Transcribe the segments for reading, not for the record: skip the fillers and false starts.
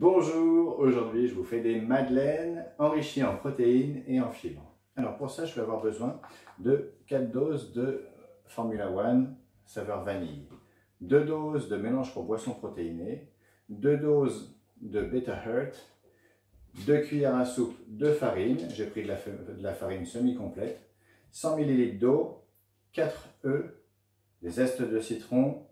Bonjour, aujourd'hui je vous fais des madeleines enrichies en protéines et en fibres. Alors pour ça je vais avoir besoin de 4 doses de Formula One saveur vanille, 2 doses de mélange pour boissons protéinées, 2 doses de Beta Heart, 2 cuillères à soupe de farine, j'ai pris de la farine semi-complète, 100 ml d'eau, 4 œufs, des zestes de citron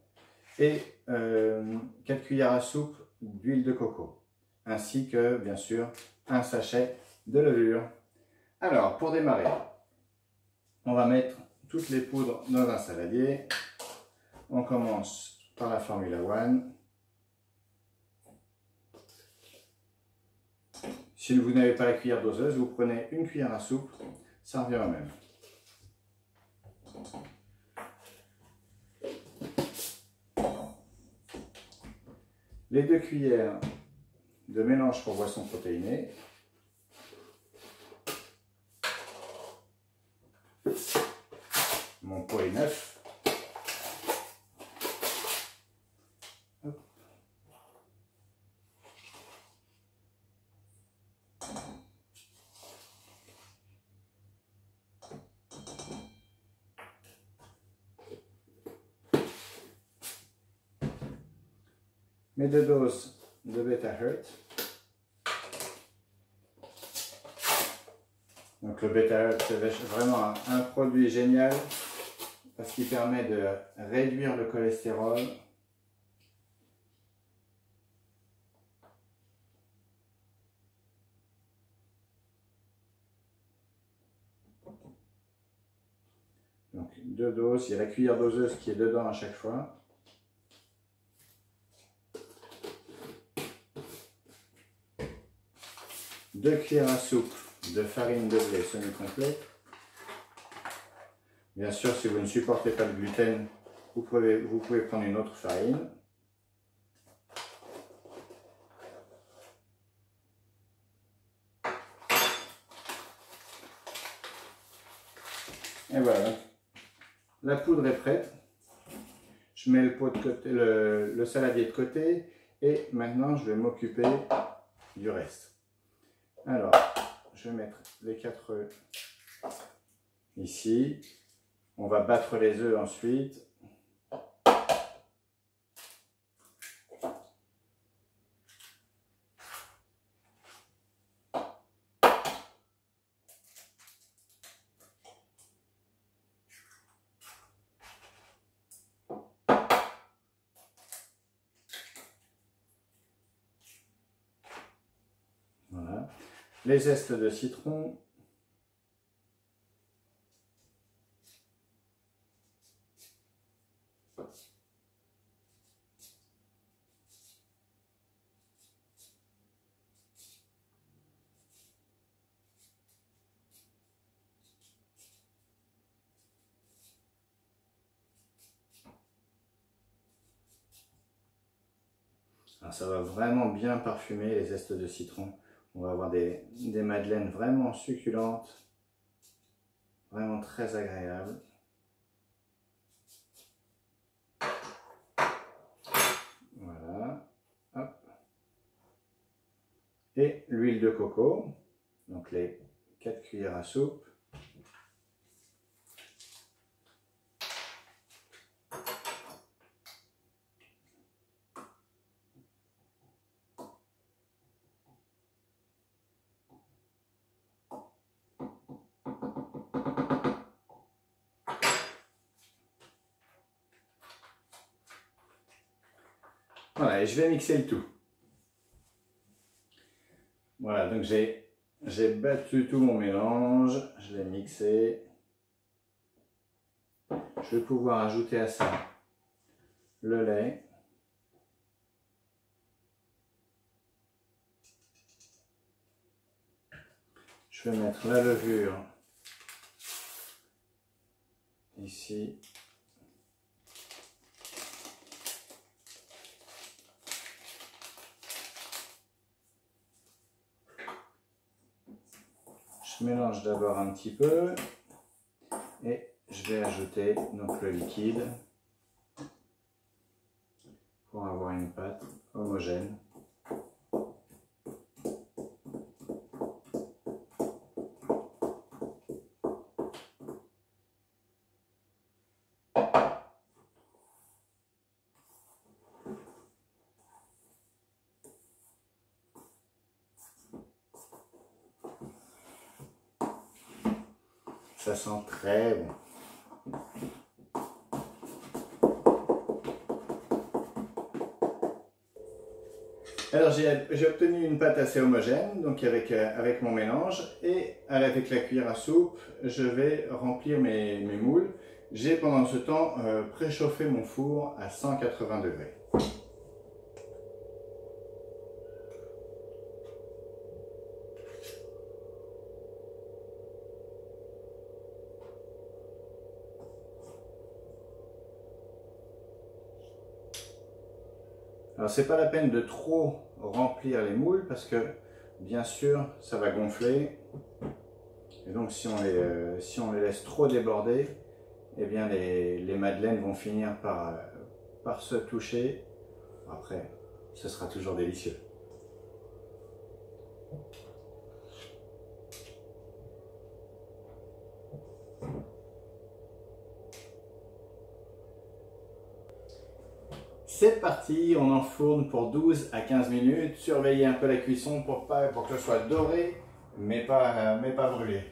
et 4 cuillères à soupe d'huile de coco, ainsi que bien sûr un sachet de levure. Alors pour démarrer, on va mettre toutes les poudres dans un saladier. On commence par la Formula One. Si vous n'avez pas la cuillère doseuse, vous prenez une cuillère à soupe, ça revient au même. Les 2 cuillères de mélange pour boissons protéinées. Mon pot est neuf. Hop. Mes 2 doses de Beta Heart. Donc le Beta Heart, c'est vraiment un produit génial parce qu'il permet de réduire le cholestérol. Donc 2 doses, il y a la cuillère doseuse qui est dedans à chaque fois. Deux cuillères à soupe de farine de blé semi-complète. Bien sûr, si vous ne supportez pas le gluten, vous pouvez prendre une autre farine. Et voilà, la poudre est prête. Je mets le pot de côté, le saladier de côté, et maintenant je vais m'occuper du reste. Alors, je vais mettre les 4 œufs ici. On va battre les œufs ensuite. Voilà. Les zestes de citron. Alors ça va vraiment bien parfumer les zestes de citron. On va avoir des madeleines vraiment succulentes, vraiment très agréables. Voilà. Hop. Et l'huile de coco, donc les 4 cuillères à soupe. Voilà, et je vais mixer le tout. Voilà, donc j'ai battu tout mon mélange, je l'ai mixé. Je vais pouvoir ajouter à ça le lait. Je vais mettre la levure ici. Je mélange d'abord un petit peu et je vais ajouter donc le liquide pour avoir une pâte homogène. Ça sent très bon. Alors j'ai obtenu une pâte assez homogène, donc avec mon mélange, et avec la cuillère à soupe, je vais remplir mes moules. J'ai pendant ce temps préchauffé mon four à 180 degrés. Alors c'est pas la peine de trop remplir les moules parce que bien sûr ça va gonfler et donc si on les laisse trop déborder, eh bien les madeleines vont finir par se toucher. Après, ce sera toujours délicieux. C'est parti, on enfourne pour 12 à 15 minutes. Surveillez un peu la cuisson pour que ce soit doré, mais pas brûlé.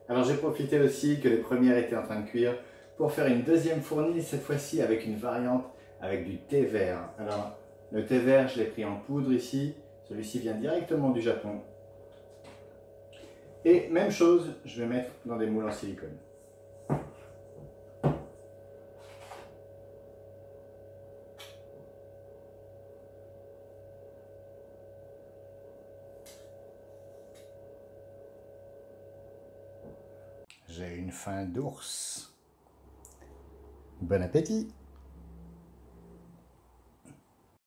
Alors j'ai profité aussi que les premières étaient en train de cuire pour faire une deuxième fournie, cette fois-ci avec une variante avec du thé vert. Alors le thé vert, je l'ai pris en poudre ici. Celui-ci vient directement du Japon. Et même chose, je vais mettre dans des moules en silicone. J'ai une faim d'ours. Bon appétit!